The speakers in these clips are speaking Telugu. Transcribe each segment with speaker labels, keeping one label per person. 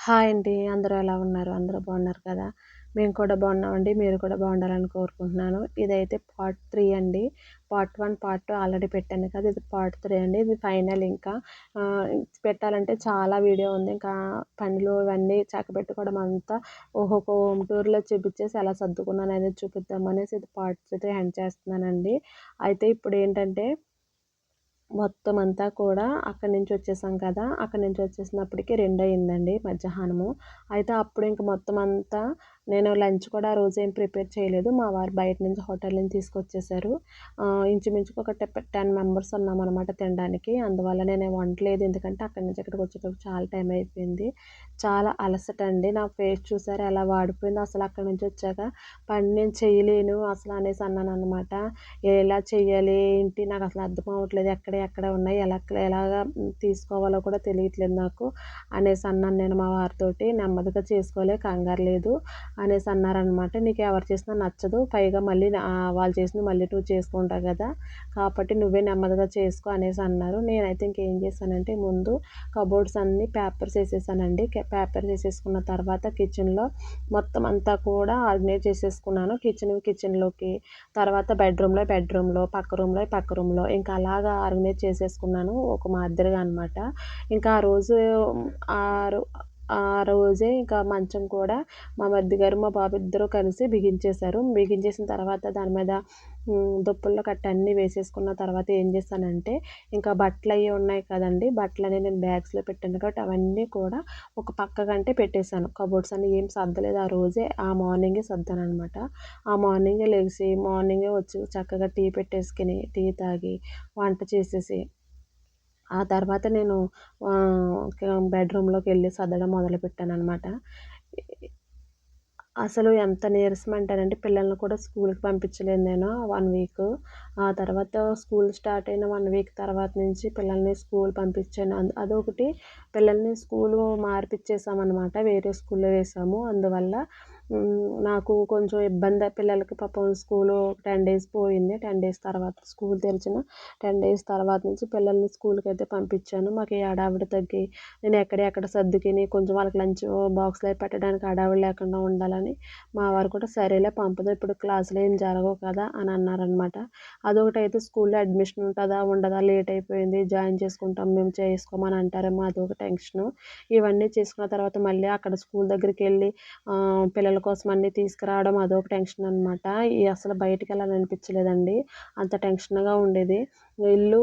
Speaker 1: హాయ్ అండి. అందరూ ఎలా ఉన్నారు? అందరూ బాగున్నారు కదా! మేము కూడా బాగున్నామండి. మీరు కూడా బాగుండాలని కోరుకుంటున్నాను. ఇదైతే పార్ట్ 3 అండి. పార్ట్ 1, పార్ట్ 2 ఆల్రెడీ పెట్టాను కదా! ఇది పార్ట్ 3 అండి. ఇది ఫైనల్ ఇంకా. ఆహ్, పెట్టాలంటే చాలా వీడియో ఉంది. ఇంకా పనులు ఇవన్నీ చక్కబెట్టుకోవడం అంతా ఒక్కొక్క హోమ్ టూర్‌లో చూపించేసి ఎలా సర్దుకున్నాననేది చూపిద్దామనేసి ఇది పార్ట్ 3 ఎండ్ చేస్తున్నానండి. అయితే ఇప్పుడేంటంటే మొత్తం అంతా కూడా అక్కడి నుంచి వచ్చేసాం కదా! అక్కడి నుంచి వచ్చేసినప్పటికి 2 అయిందండి మధ్యాహ్నము. అయితే అప్పుడు ఇంక మొత్తం అంతా నేను లంచ్ కూడా ఆ రోజు ఏం ప్రిపేర్ చేయలేదు. మా వారు బయట నుంచి హోటల్ నుంచి తీసుకొచ్చేసారు. ఇంచుమించుగా ఒక 10 మెంబర్స్ ఉన్నామనమాట తినడానికి. అందువల్ల నేనేం వండలేదు. ఎందుకంటే అక్కడి నుంచి ఇక్కడికి వచ్చేటప్పటికి చాలా టైం అయిపోయింది. చాలా అలసట అండి. నా ఫేస్ చూసారా ఎలా వాడిపోయిందో అసలు అక్కడి నుంచి వచ్చాక పని నేను చేయలేను అసలు అనేసి అన్నాననమాట. ఎలా చెయ్యాలి? ఏంటి? నాకసలు అర్థం అవ్వట్లేదు. ఎక్కడ ఉన్నాయి? ఎలాగా తీసుకోవాలో కూడా తెలియట్లేదు నాకు అనేసి అన్నాను నేను మా వారితోటి. నెమ్మదిగా చేసుకోలే కంగారు లేదు అనేసి అన్నారనమాట. నీకు ఎవరు చేసినా నచ్చదు. పైగా మళ్ళీ వాళ్ళు చేసింది మళ్ళీ నువ్వు చేసుకుంటావు కదా! కాబట్టి నువ్వే నెమ్మదిగా చేసుకో అనేసి అన్నారు. నేనైతే ఇంకేం చేశానంటే ముందు కబోర్డ్స్ అన్నీ పేపర్స్ ఏసేసానండి. పేపర్స్ ఏసేసుకున్న తర్వాత కిచెన్‌లో మొత్తం అంతా కూడా ఆర్గనైజ్ చేసేసుకున్నాను. కిచెన్‌లోకి తర్వాత బెడ్రూమ్‌లో, పక్క రూమ్‌లో ఇంకా అలాగా ఆర్గనైజ్ చేసేసుకున్నాను. ఒక మాదిరిగా అనమాట. ఇంకా ఆ రోజు ఆ రో ఆ రోజే ఇంకా మంచం కూడా మా మరిది గారు, మా బాబు ఇద్దరూ కలిసి బిగించేశారు. బిగించేసిన తర్వాత దాని మీద దుప్పల్లో కట్ట అన్నీ వేసేసుకున్న తర్వాత ఏం చేశానంటే, ఇంకా బట్టలయ్యి ఉన్నాయి కదండీ! బట్టలన్నీ నేను బ్యాగ్స్‌లో పెట్టాను కాబట్టి అవన్నీ కూడా ఒక పక్కకంటే పెట్టేశాను. కబోర్డ్స్ అన్నీ ఏం సర్దలేదు ఆ రోజే. ఆ మార్నింగే సర్దాననమాట. ఆ మార్నింగే లెగిసి, మార్నింగే వచ్చి చక్కగా టీ పెట్టేసుకొని, టీ తాగి, వంట చేసేసి, ఆ తర్వాత నేను బెడ్‌రూమ్‌లోకెళ్ళి సర్దడం మొదలుపెట్టాననమాట. అసలు ఎంత నీరసమంటేనండి పిల్లల్ని కూడా స్కూలుకి పంపించలేదు నేను 1 వీకు. ఆ తర్వాత స్కూల్ స్టార్ట్ అయిన 1 వీక్ తర్వాత నుంచి పిల్లల్ని స్కూల్ పంపించాను. అదొకటి పిల్లల్ని స్కూలు మార్పిచ్చేసామనమాట. వేరే స్కూల్‌లో వేసాము. అందువల్ల నాకు కొంచెం ఇబ్బందే పిల్లలకి పాపం స్కూలు 10 డేస్ పోయింది. 10 డేస్ తర్వాత స్కూల్ తెరిచిన 10 డేస్ తర్వాత నుంచి పిల్లల్ని స్కూలుకైతే పంపించాను. మాకు ఈ హడావిడి తగ్గి నేను ఎక్కడియి సర్దుకొని కొంచెం వాళ్ళకి లంచ్ బాక్స్‌లో అయి పెట్టడానికి హడావిడి లేకుండా ఉండాలని మా వారు కూడా సరేలే పంపదు ఇప్పుడు క్లాసులు ఏం జరగవు కదా! అని అన్నారనమాట. అదొకటైతే స్కూల్‌లో అడ్మిషన్ ఉంటదా? ఉండదా? లేట్ అయిపోయింది. జాయిన్ చేసుకుంటాం మేము చేసుకోమని అంటారేమో అదొక టెన్షను. ఇవన్నీ చేసుకున్న తర్వాత మళ్ళీ అక్కడ స్కూల్ దగ్గరికెళ్ళి పిల్లల కోసం అన్నీ తీసుకురావడం అదొక టెన్షన్ అనమాట. అసలు బయటికెళ్ళాలనిపించలేదండి. అంత టెన్షన్‌గా ఉండేది. ఇల్లు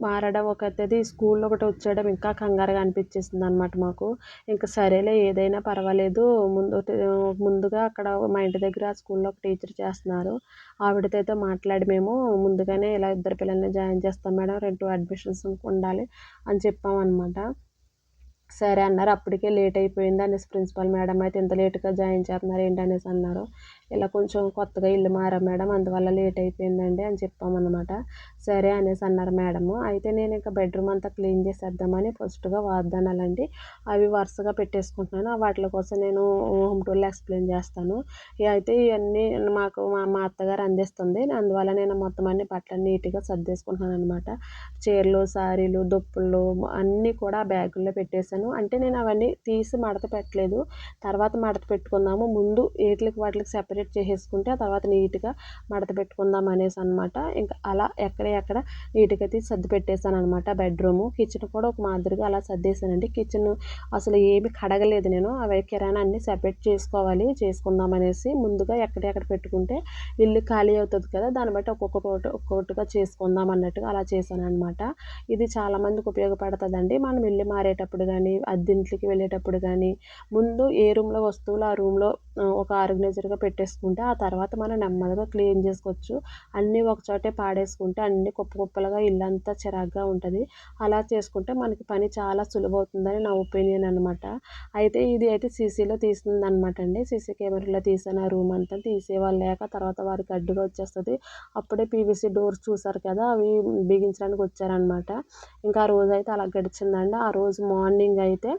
Speaker 1: మారడం ఒక ఎత్తయితే, ఈ స్కూల్ ఒకటొచ్చేయడం ఇంకా కంగారుగా అనిపించేసిందనమాట మాకు. ఇంక సరేలే ఏదైనా పర్వాలేదు ముందుగా అక్కడ మా ఇంటి దగ్గర ఆ స్కూల్‌లో ఒక టీచర్ చేస్తున్నారు. ఆవిడతో అయితే మాట్లాడి మేము ముందుగానే ఇలా ఇద్దరు పిల్లల్ని జాయిన్ చేస్తాం మేడం 2 అడ్మిషన్స్ ఉండాలి అని చెప్పామనమాట. సరే అన్నారు. అప్పటికే లేట్ అయిపోయింది అనేసి ప్రిన్సిపల్ మేడం అయితే ఇంత లేట్‌గా జాయిన్ చేస్తున్నారు ఏంటి అనేసి అన్నారు. ఇలా కొంచెం కొత్తగా ఇల్లు మారాం మేడం అందువల్ల లేట్ అయిపోయిందండి అని చెప్పామనమాట. సరే అనేసి అన్నారు మేడము. అయితే నేను ఇంక బెడ్‌రూమ్ అంతా క్లీన్ చేసేద్దామని ఫస్ట్‌గా వాగ్దానాలండి అవి వరుసగా పెట్టేసుకుంటున్నాను. వాటిల కోసం నేను హోమ్ టూర్‌లో ఎక్స్‌ప్లెయిన్ చేస్తాను. అయితే ఇయన్నీ మాకు మా అత్తగారు అందిస్తుంది. అందువల్ల నేను మొత్తం అన్ని బట్టలన్నీ నీట్‌గా సర్దేసుకుంటున్నాననమాట. చీరలు, సారీలు, దుప్పళ్ళు అన్నీ కూడా బ్యాగుల్లో పెట్టేసాను. అంటే నేను అవన్నీ తీసి మడత పెట్టలేదు. తర్వాత మడత పెట్టుకుందాము. ముందు ఈట్లికి వాటిలికి సెపరేట్ చేసేసుకుంటే ఆ తర్వాత నీట్‌గా మడత పెట్టుకుందాం అనేసనమాట. ఇంకా అలా ఎక్కడ నీట్‌గా తీసి సర్ది పెట్టేసాననమాట బెడ్‌రూము. కిచెన్ కూడా ఒక మాదిరిగా అలా సర్దేసానండి. కిచెను అసలు ఏమి కడగలేదు నేను. అవి కిరాణా అన్నీ సెపరేట్ చేసుకోవాలి. చేసుకుందాం అనేసి ముందుగా ఎక్కడ పెట్టుకుంటే ఇల్లు ఖాళీ అవుతది కదా! దాన్ని బట్టి ఒక్కొక్కటిగా చేసుకుందాం అన్నట్టుగా అలా చేశాననమాట. ఇది చాలా మందికి ఉపయోగపడతదండి. మనం ఇల్లు మారేటప్పుడు గానీ, అద్దింట్లకి వెళ్ళేటప్పుడు గానీ, ముందు ఏ రూమ్‌లో వస్తువులు ఆ రూమ్‌లో ఒక ఆర్గనైజర్‌గా పెట్టేసుకుంటే, ఆ తర్వాత మనం నెమ్మదిగా క్లీన్ జేసుకోవచ్చు. అన్నీ ఒకచోటే పాడేసుకుంటే అన్నీ కుప్పలుగా ఇల్లంతా చిరాకుగా ఉంటది. అలా చేసుకుంటే మనకి పని చాలా సులువవుతుందని నా ఒపీనియన్ అనమాట. అయితే ఇది అయితే సీసీలో తీసిందనమాట అండి. సీసీ కెమెరాలో తీశాను ఆ రూమ్ అంతా. తీసేవాళ్ళు లేక తర్వాత వారికి అడ్డుగా వచ్చేస్తది. అప్పుడే పీవీసీ డోర్స్ చూసారు కదా! అవి బిగించడానికి వచ్చారనమాట. ఇంకా ఆ రోజైతే అలా గడిచిందండి. ఆ రోజు మార్నింగ్ అయితే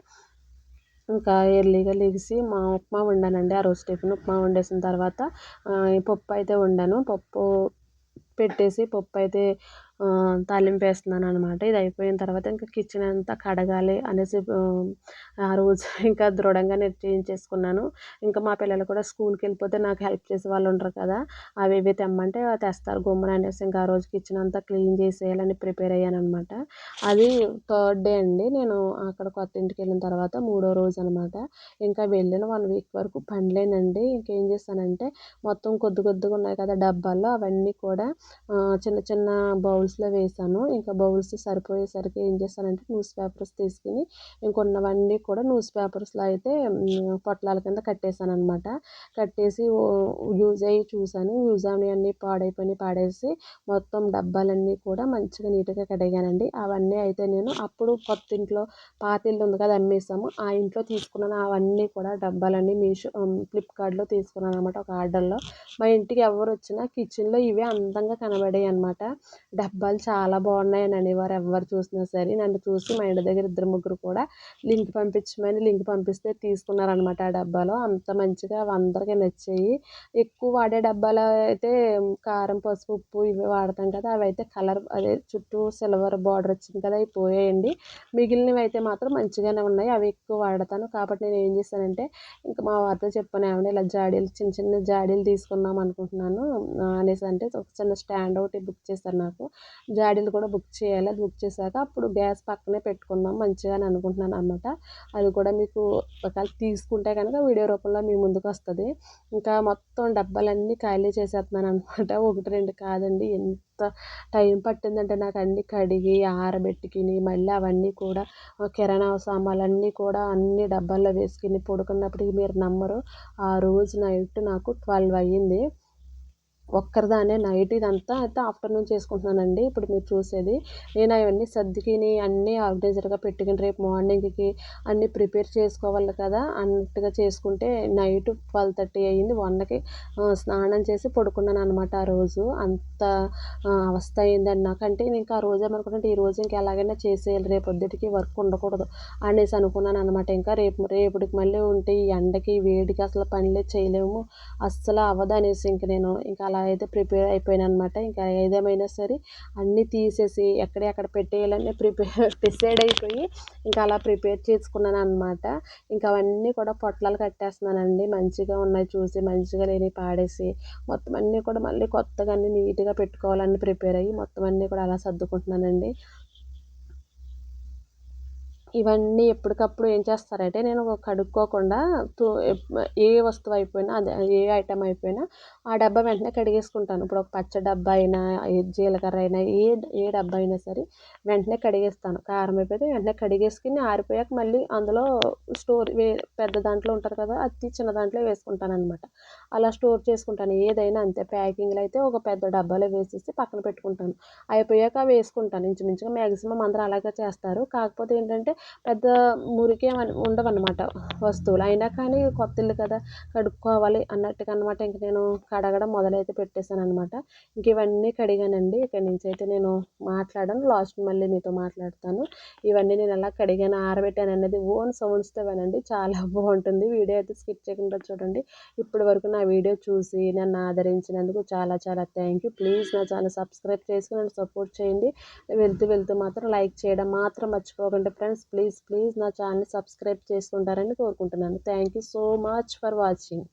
Speaker 1: ఇంకా ఎర్లీగా లెగిసి ఉప్మా వండానండి. ఆ రోజు టిఫిన్ ఉప్మా వండేసిన తర్వాత ఈ పప్పయితే వండాను. పప్పు పెట్టేసి పప్పయితే తాలింపేస్తున్నాననమాట. ఇది అయిపోయిన తర్వాత ఇంకా కిచెన్ అంతా కడగాలి అనేసి ఆ రోజు ఇంకా దృఢంగా నిశ్చయించేసుకున్నాను. ఇంకా మా పిల్లలు కూడా స్కూల్‌కెళ్ళిపోతే నాకు హెల్ప్ చేసే వాళ్ళు ఉండరు కదా! అవి ఇవి తెమ్మంటే తెస్తారు గమ్మున అనేసి ఇంకా ఆ రోజు కిచెన్ అంతా క్లీన్ చేసేయాలని ప్రిపేర్ అయ్యాననమాట. అది థర్డ్ డే అండి. నేను అక్కడ కొత్త ఇంటికెళ్ళిన తర్వాత మూడో రోజనమాట. ఇంకా వెళ్ళిన 1 వీక్ వరకు పనిలేనండి. ఇంకేం చేశానంటే మొత్తం కొద్ది కొద్దిగా ఉన్నాయి కదా డబ్బాల్లో అవన్నీ కూడా చిన్న చిన్న బౌల్స్‌లో వేశాను. ఇంకా బౌల్స్ సరిపోయేసరికి ఏం చేశానంటే న్యూస్ పేపర్స్ తీసుకొని ఇంకున్నవన్నీ కూడా న్యూస్ పేపర్స్‌లో అయితే పొట్లాల కింద కట్టేసాననమాట. కట్టేసి యూజ్ అయ్యి చూసాను. యూజ్ అవనియన్నీ పాడైపోయినయి పాడేసి మొత్తం డబ్బాలన్నీ కూడా మంచిగా నీట్‌గా కడిగానండి. అవన్నీ అయితే నేను అప్పుడు కొత్తింట్లో పాతిల్లు ఉంది కదా! అమ్మేసాము. ఆ ఇంట్లో తీసుకున్నాను. అవన్నీ కూడా డబ్బాలన్నీ ఫ్లిప్‌కార్ట్‌లో తీసుకున్నాననమాట ఒక ఆర్డర్‌లో. మా ఇంటికి ఎవరొచ్చినా కిచెన్‌లో ఇవే అందంగా కనబడేయనమాట. డబ్బాలు చాలా బాగున్నాయని అనేవారు ఎవ్వరు చూసినా సరే. నన్ను చూసి మా ఇంటి దగ్గర ఇద్దరు ముగ్గురు కూడా లింక్ పంపిస్తే తీసుకున్నారనమాట ఆ డబ్బాలో. అంత మంచిగా అవి అందరికి నచ్చాయి. ఎక్కువ వాడే డబ్బాలో అయితే కారం, పసుపు, ఉప్పు ఇవి వాడతాం కదా! అవైతే అదే చుట్టూ సిల్వర్ బార్డర్ వచ్చింది కదా! అవి పోయాయండి. మిగిలినవైతే మాత్రం మంచిగానే ఉన్నాయి. అవి ఎక్కువ వాడతాను. కాబట్టి నేనేం చేశానంటే ఇంక మా వారితో చెప్పాను, ఏవండీ ఇలా చిన్న చిన్న జాడీలు తీసుకుందాం అనుకుంటున్నాను అనేసి అంటే ఒక చిన్న స్టాండ్ ఒకటి బుక్ చేశారు నాకు. జాడీలు కూడా బుక్ చేయాలి. అది బుక్ చేశాక అప్పుడు గ్యాస్ పక్కనే పెట్టుకుందాం మంచిగా అని అనుకుంటున్నాననమాట. అది కూడా మీకు ఒకవేళ తీసుకుంటే కనుక వీడియో రూపంలో మీ ముందుకొస్తది. ఇంకా మొత్తం డబ్బాలన్నీ ఖాళీ చేసేస్తున్నాననమాట. 1, 2 కాదండి. ఎంత టైం పట్టిందంటే నాకు అన్నీ కడిగి, ఆరబెట్టుకుని, మళ్ళీ అవన్నీ కూడా కిరాణా సామాన్లన్నీ కూడా అన్ని డబ్బాల్లో వేసుకుని పడుకున్నప్పటికి మీరు నమ్మరు. ఆ రోజు నైట్ నాకు 12 అయ్యింది. ఒక్కరిదాన్నే నైట్ ఇదంతా అయితే ఆఫ్టర్‌నూన్ చేసుకుంటున్నానండి. ఇప్పుడు మీరు చూసేది. నేను అవన్నీ సర్దుకిని అన్నీ ఆర్గనైజర్‌గా పెట్టుకుని రేపు మార్నింగ్‌కి అన్నీ ప్రిపేర్ చేసుకోవాలి కదా! అన్నట్టుగా చేసుకుంటే నైట్ 12:30 అయింది. 1కి స్నానం చేసి పడుకున్నాననమాట ఆ రోజు. అంత అవస్థ అయిందండి నాకు. అంటే నేను ఇంకా ఆ రోజు ఏమనుకున్నానంటే ఈ రోజు ఇంక ఎలాగైనా చేసేయాలి. రేపొద్దుటికి వర్క్ ఉండకూడదు అనేసి అనుకున్నాననమాట. ఇంకా రేపటికి మళ్ళీ ఉంటే ఈ ఎండకి, వేడికి అసలు పనులే చేయలేము. అస్సలు అవ్వదనేసి ఇంక అలా అయితే ప్రిపేర్ అయిపోయాననమాట. ఇంకా ఏదేమైనా సరే అన్నీ తీసేసి ఎక్కడియి అక్కడ పెట్టేయాలని డిసైడ్ అయిపోయి ఇంకా అలా ప్రిపేర్ చేసుకున్నాననమాట. ఇంకా అవన్నీ కూడా పొట్లాలు కట్టేస్తున్నానండి. మంచిగా ఉన్నాయి చూసి, మంచిగా లేనివి పాడేసి, మొత్తం అన్నీ కూడా మళ్ళీ కొత్తగా అన్నీ నీట్‌గా పెట్టుకోవాలని ప్రిపేర్ అయ్యి మొత్తం అన్నీ కూడా అలా సర్దుకుంటున్నానండి. ఇవన్నీ ఎప్పటికప్పుడు ఏం చేస్తారంటే నేను కడుక్కోకుండా తు ఎప్ ఏ వస్తువు అయిపోయినా అదే ఏ ఐటెమ్ అయిపోయినా ఆ డబ్బా వెంటనే కడిగేసుకుంటాను. ఇప్పుడు ఒక పచ్చడి డబ్బా అయినా, జీలకర్ర అయినా ఏ డబ్బా అయినా సరే వెంటనే కడిగేస్తాను. కారం అయిపోతే వెంటనే కడిగేసుకొని ఆరిపోయాక మళ్ళీ అందులో స్టోర్ వే పెద్ద దాంట్లో ఉంటది కదా! అది తీసి చిన్న దాంట్లో వేసుకుంటాననమాట. అలా స్టోర్ చేసుకుంటాను. ఏదైనా అంతే ప్యాకింగ్‌లో అయితే ఒక పెద్ద డబ్బాలో వేసేసి పక్కన పెట్టుకుంటాను. అయిపోయాక వేసుకుంటాను. ఇంచుమించుగా మాక్సిమం అందరూ అలాగే చేస్తారు. కాకపోతే ఏంటంటే పెద్ద మురికేమని ఉండవనమాట వస్తువులు. అయినా కానీ కొత్తిల్లు కదా! కడుక్కోవాలి అన్నట్టుగా అనమాట ఇంక నేను కడగడం మొదలైతే పెట్టేసాననమాట. ఇంక ఇవన్నీ కడిగానండి. ఇక్కడి నుంచయితే నేను మాట్లాడను. లాస్ట్‌కి మళ్ళీ మీతో మాట్లాడతాను. ఇవన్నీ నేను ఎలా కడిగాను, ఆరబెట్టానన్నది ఓన్ సౌండ్స్‌తో వినండి. చాలా బావుంటుంది. వీడియో అయితే స్కిప్ చేయకుండా చూడండి. ఇప్పటి వరకు నా వీడియో చూసి నన్ను ఆదరించినందుకు చాలా చాలా థ్యాంక్ యూ. ప్లీజ్ నా ఛానల్ సబ్స్క్రైబ్ చేసుకొని నన్ను సపోర్ట్ చేయండి. వెళ్తూ మాత్రం లైక్ చేయడం మాత్రం మర్చిపోకండి ఫ్రెండ్స్. ప్లీజ్ నా ఛానల్‌ని సబ్స్క్రైబ్ చేసుకుంటారని కోరుకుంటున్నాను. Thank you so much for watching.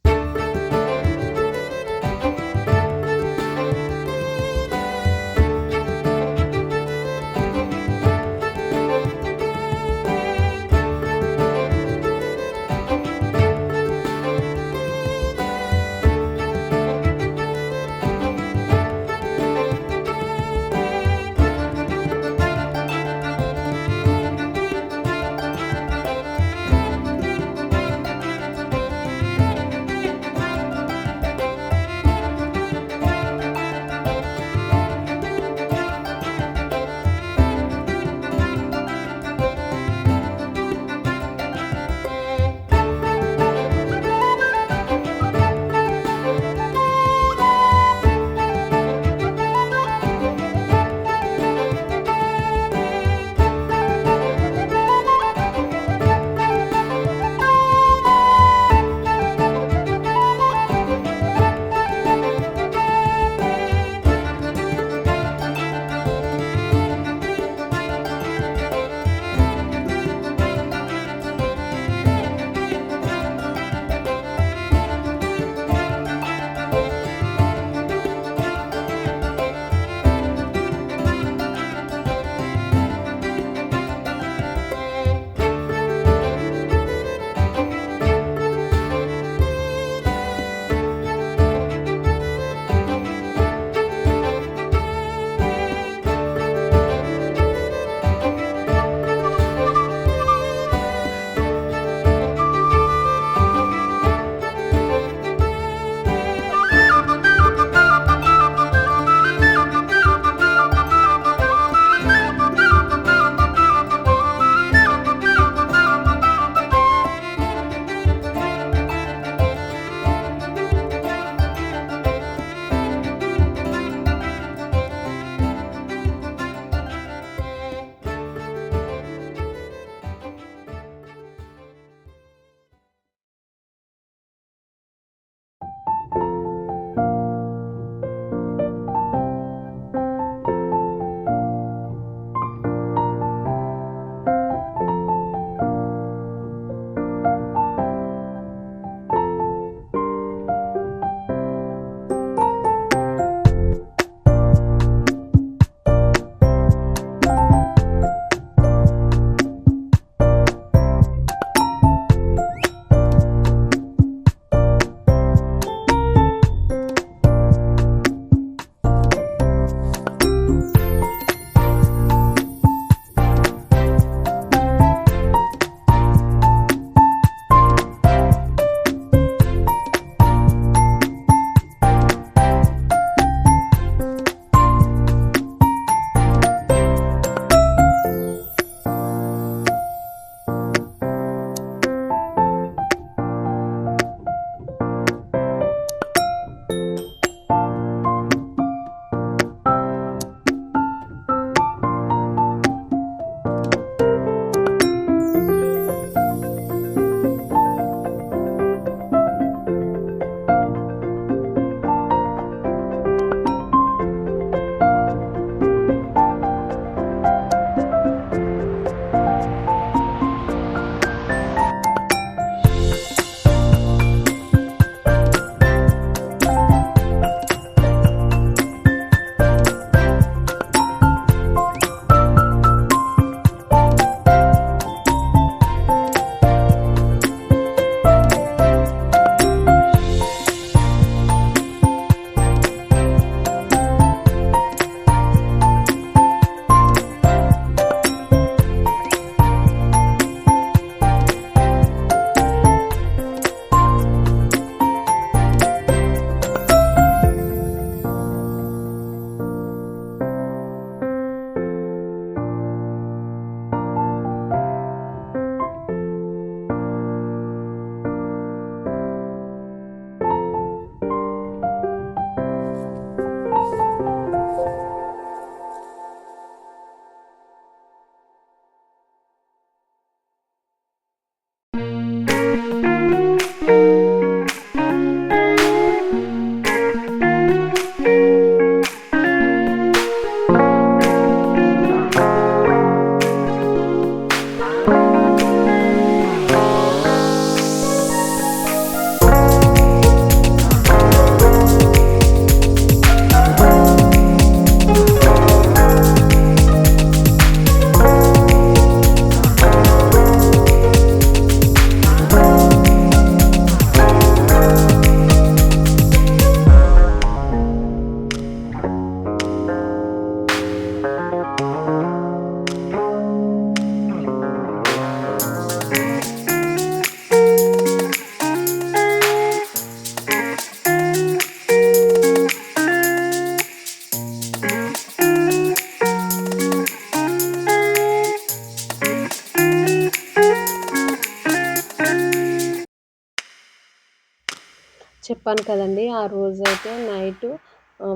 Speaker 1: చెప్పాను కదండీ! ఆ రోజైతే నైటు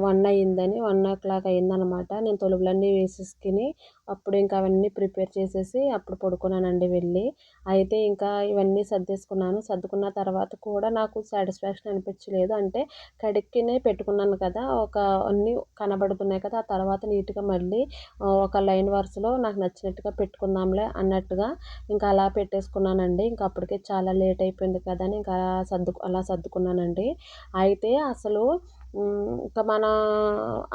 Speaker 1: 1 అయిందని 1:00 అయిందనమాట. నేను తలుపులన్నీ వేసేసుకొని, అప్పుడు ఇంకా అవన్నీ ప్రిపేర్ చేసేసి అప్పుడు పడుకున్నానండి వెళ్ళి. అయితే ఇంకా ఇవన్నీ సర్దేసుకున్నాను. సర్దుకున్న తర్వాత కూడా నాకు సాటిస్ఫాక్షన్ అనిపించలేదు. అంటే కడుక్కొని పెట్టుకున్నాను కదా! అన్నీ కనబడుతున్నాయి కదా! ఆ తర్వాత నీట్‌గా మళ్ళీ ఒక లైన్ వరుసలో నాకు నచ్చినట్టుగా పెట్టుకుందాంలే అన్నట్టుగా ఇంకా అలా పెట్టేసుకున్నానండి. ఇంక అప్పటికే చాలా లేట్ అయిపోయింది కదా! అని ఇంకా అలా సర్దుకున్నానండి. అయితే అసలు ఇంక మన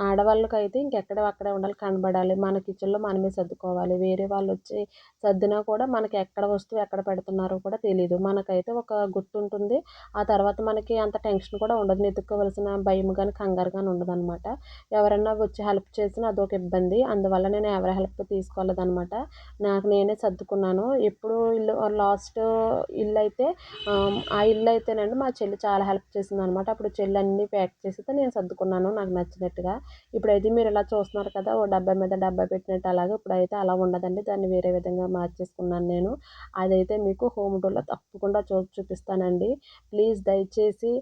Speaker 1: ఆడవాళ్ళకైతే ఇంకెక్కడివి అక్కడే ఉండాలి, కనబడాలి. మన కిచెన్‌లో మనమే సర్దుకోవాలి. వేరే వాళ్ళొచ్చి సర్దినా కూడా మనకి ఎక్కడ వస్తువు ఎక్కడ పెడుతున్నారో కూడా తెలీదు. మనకైతే ఒక గుర్తుంటుంది. ఆ తర్వాత మనకి అంత టెన్షన్ కూడా ఉండదు. వెతుక్కోవాల్సిన భయం గాని, కంగారు గాని ఉండదనమాట. ఎవరన్నా వచ్చి హెల్ప్ చేసినా అదొక ఇబ్బంది. అందువల్ల నేను ఎవరి హెల్ప్ తీసుకోలేదనమాట. నాకు నేనే సర్దుకున్నాను. ఎప్పుడు లాస్ట్ ఇల్లయితే ఆ ఇల్లయితేనండి మా చెల్లి చాలా హెల్ప్ చేసిందనమాట. అప్పుడు చెల్లి అన్నీ ప్యాక్ చేసితే నేను సర్దుకున్నాను నాకు నచ్చినట్టుగా. ఇప్పుడైతే మీరిలా చూస్తున్నారు కదా! ఓ డబ్బా మీద డబ్బా పెట్టినట్టు అలాగా. ఇప్పుడైతే అలా ఉండదండి. దాన్ని వేరే విధంగా మార్చేసుకున్నాను నేను. అదైతే మీకు హోమ్ టూర్‌లో తప్పకుండా చూపిస్తానండి. ప్లీజ్ దయచేసి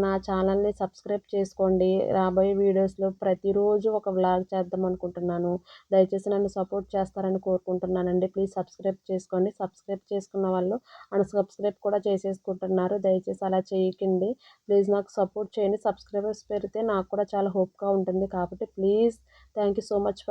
Speaker 1: నా ఛానల్‌ని సబ్స్క్రైబ్ చేసుకోండి. రాబోయే వీడియోస్‌లో ప్రతిరోజు ఒక వ్లాగ్ చేద్దామనుకుంటున్నాను. దయచేసి నన్ను సపోర్ట్ చేస్తారని కోరుకుంటున్నానండి. ప్లీజ్ సబ్స్క్రైబ్ చేసుకోండి. సబ్స్క్రైబ్ చేసుకున్న వాళ్ళు అన్‌సబ్స్క్రైబ్ కూడా చేసేసుకుంటున్నారు. దయచేసి అలా చేయకండి. ప్లీజ్ నాకు సపోర్ట్ చేయండి. సబ్స్క్రైబర్స్ పెరిగితే నాకు కూడా చాలా హోప్‌గా ఉంటుంది కాబట్టి please thank you so much for